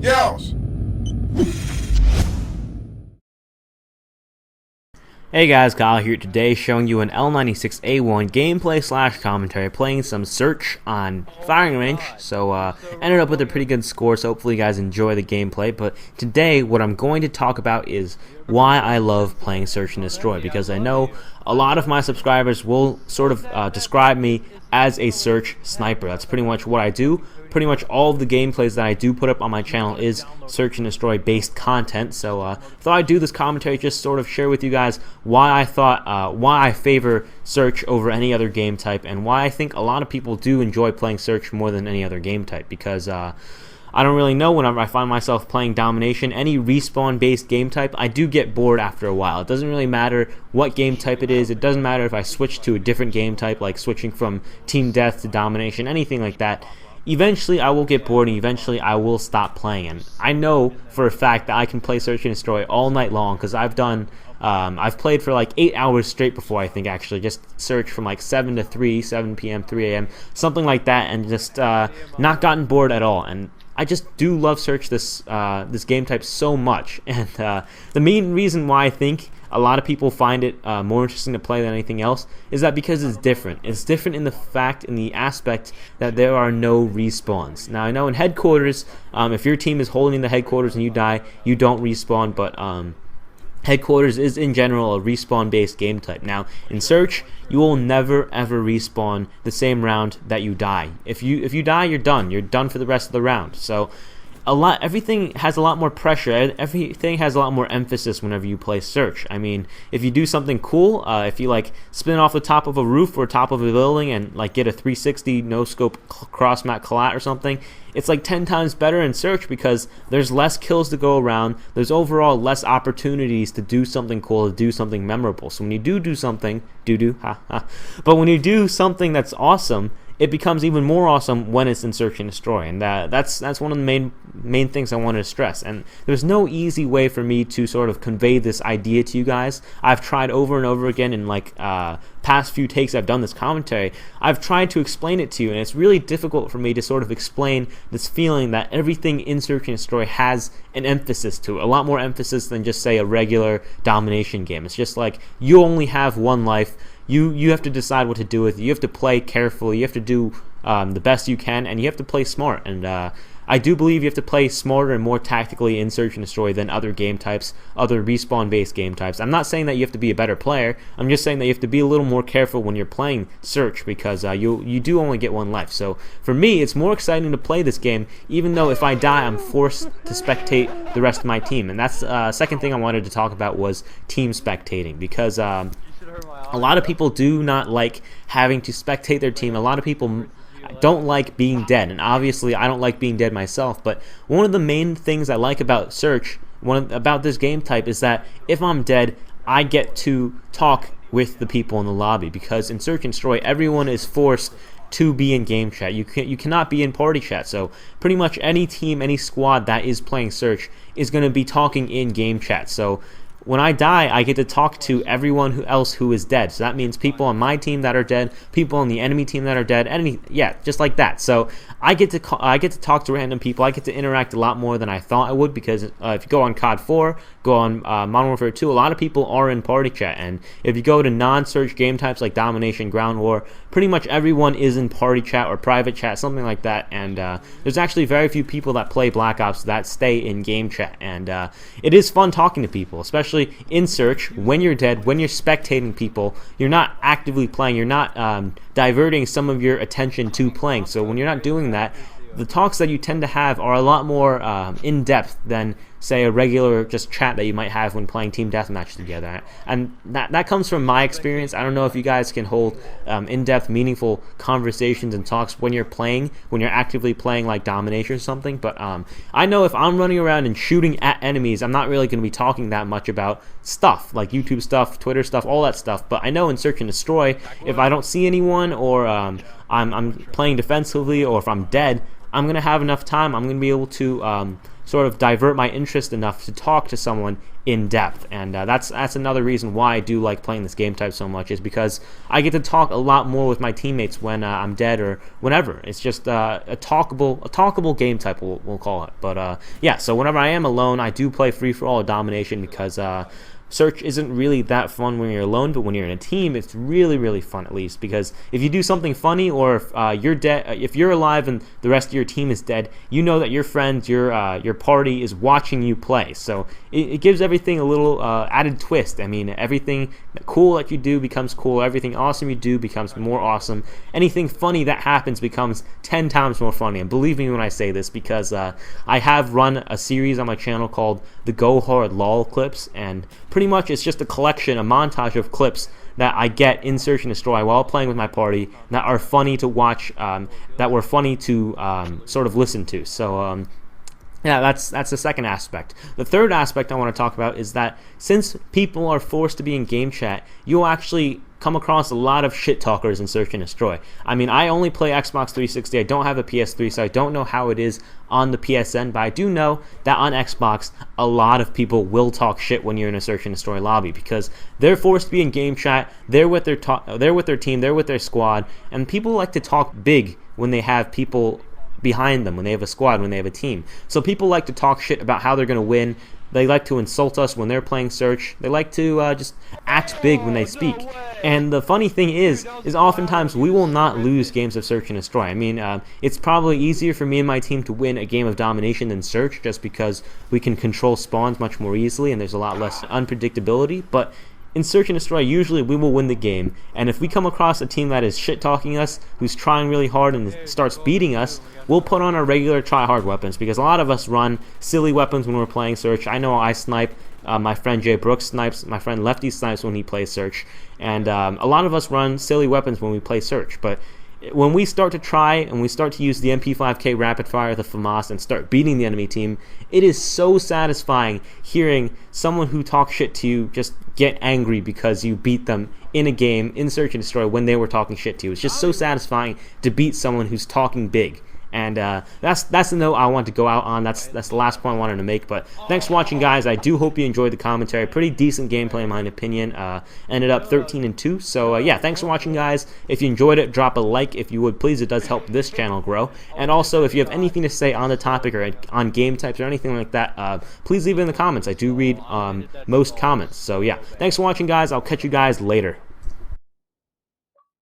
Yells. Hey guys, Kyle here today showing you an L96A1 gameplay / commentary playing some search on firing range. So ended up with a pretty good score, so hopefully you guys enjoy the gameplay. But today what I'm going to talk about is why I love playing search and destroy, because I know a lot of my subscribers will sort of describe me as a search sniper. That's pretty much what I do. Pretty much all of the gameplays that I do put up on my channel is search and destroy based content. So thought I'd do this commentary, just sort of share with you guys why I favor search over any other game type, and why I think a lot of people do enjoy playing search more than any other game type. Because I don't really know, whenever I find myself playing domination, any respawn based game type, I do get bored after a while. It doesn't really matter what game type it is. It doesn't matter if I switch to a different game type, like switching from team death to domination, anything like that. Eventually I will get bored, and eventually I will stop playing. And I know for a fact that I can play search and destroy all night long, because I've played for like 8 hours straight before, I think, actually, just search from like 7 to 3, 7 p.m., 3 a.m., something like that, and just not gotten bored at all. And I just do love search this game type so much, and the main reason why I think a lot of people find it more interesting to play than anything else is that because it's different. It's different in the aspect that there are no respawns. Now I know in headquarters, if your team is holding the headquarters and you die, you don't respawn, but headquarters is in general a respawn based game type. Now in search, you will never ever respawn the same round that you die. If you die, you're done. You're done for the rest of the round. So everything has a lot more pressure. Everything has a lot more emphasis whenever you play search. I mean, if you do something cool, if you like spin off the top of a roof or top of a building and like get a 360 no scope cross mat collat or something, it's like 10 times better in search because there's less kills to go around. There's overall less opportunities to do something cool, to do something memorable. So when you do something, but when you do something that's awesome, it becomes even more awesome when it's in search and destroy, and that's one of the main things I wanted to stress. And there's no easy way for me to sort of convey this idea to you guys. I've tried over and over again in like past few takes I've done this commentary. I've tried to explain it to you, and it's really difficult for me to sort of explain this feeling that everything in search and destroy has an emphasis to it, a lot more emphasis than just say a regular domination game. It's just like you only have one life. You have to decide what to do with it. You have to play carefully. You have to do the best you can, and you have to play smart. And I do believe you have to play smarter and more tactically in search and destroy than other game types, other respawn-based game types. I'm not saying that you have to be a better player. I'm just saying that you have to be a little more careful when you're playing search, because you do only get one life. So for me, it's more exciting to play this game, even though if I die, I'm forced to spectate the rest of my team. And that's second thing I wanted to talk about was team spectating, because a lot of people do not like having to spectate their team. A lot of people don't like being dead, and obviously I don't like being dead myself. But one of the main things I like about search, about this game type, is that if I'm dead, I get to talk with the people in the lobby, because in search and destroy, everyone is forced to be in game chat. You cannot be in party chat. So pretty much any team, any squad that is playing search is going to be talking in game chat. So when I die, I get to talk to everyone else who is dead. So that means people on my team that are dead, people on the enemy team that are dead, just like that. So I get to talk to random people. I get to interact a lot more than I thought I would, because if you go on COD 4, go on Modern Warfare 2, a lot of people are in party chat. And if you go to non-search game types like Domination, Ground War, pretty much everyone is in party chat or private chat, something like that. And there's actually very few people that play Black Ops that stay in game chat. And it is fun talking to people, especially in search. When you're dead, when you're spectating people, you're not actively playing. You're not diverting some of your attention to playing. So when you're not doing that, the talks that you tend to have are a lot more in-depth than, say, a regular just chat that you might have when playing team deathmatch together. And that comes from my experience. I don't know if you guys can hold in-depth, meaningful conversations and talks when you're actively playing like domination or something, but I know if I'm running around and shooting at enemies, I'm not really going to be talking that much about stuff like YouTube stuff, Twitter stuff, all that stuff. But I know in search and destroy, if I don't see anyone, or I'm playing defensively, or if I'm dead, I'm going to have enough time. I'm going to be able to sort of divert my interest enough to talk to someone in depth. And that's another reason why I do like playing this game type so much, is because I get to talk a lot more with my teammates when I'm dead or whenever. It's just a talkable game type, we'll call it. But yeah, so whenever I am alone, I do play free-for-all or domination, because search isn't really that fun when you're alone, but when you're in a team, it's really fun, at least, because if you do something funny, or if you're dead, if you're alive and the rest of your team is dead, you know that your friends, your party is watching you play. So it gives everything a little added twist. I mean, everything cool that you do becomes cool. Everything awesome you do becomes more awesome. Anything funny that happens becomes 10 times more funny. And believe me when I say this, because I have run a series on my channel called the Go Hard LOL clips, and pretty much it's just a collection, a montage of clips that I get in Search and Destroy while playing with my party that are funny to watch, that were funny to sort of listen to. So yeah, that's the second aspect. The third aspect I want to talk about is that since people are forced to be in game chat, you'll actually come across a lot of shit talkers in Search and Destroy. I mean, I only play Xbox 360. I don't have a PS3, so I don't know how it is on the PSN, but I do know that on Xbox, a lot of people will talk shit when you're in a Search and Destroy lobby, because they're forced to be in game chat. They're with their team, they're with their squad, and people like to talk big when they have people behind them, when they have a squad, when they have a team. So people like to talk shit about how they're going to win. They like to insult us when they're playing Search. They like to just act big when they speak. And the funny thing is oftentimes we will not lose games of Search and Destroy. I mean, it's probably easier for me and my team to win a game of domination than Search, just because we can control spawns much more easily and there's a lot less unpredictability. But in Search and Destroy, usually we will win the game, and if we come across a team that is shit-talking us, who's trying really hard and starts beating us, we'll put on our regular try-hard weapons, because a lot of us run silly weapons when we're playing Search. I know I snipe, my friend Jay Brooks snipes, my friend Lefty snipes when he plays Search, and a lot of us run silly weapons when we play Search. But when we start to try and we start to use the MP5K rapid fire, the FAMAS, and start beating the enemy team, it is so satisfying hearing someone who talks shit to you just get angry because you beat them in a game in Search and Destroy when they were talking shit to you. It's just so satisfying to beat someone who's talking big. And that's the note I want to go out on. That's the last point I wanted to make. But thanks for watching, guys. I do hope you enjoyed the commentary. Pretty decent gameplay in my opinion. Ended up 13-2. So yeah, thanks for watching, guys. If you enjoyed it, drop a like if you would, please. It does help this channel grow. And also, if you have anything to say on the topic or on game types or anything like that, please leave it in the comments. I do read most comments. So yeah, thanks for watching, guys. I'll catch you guys later.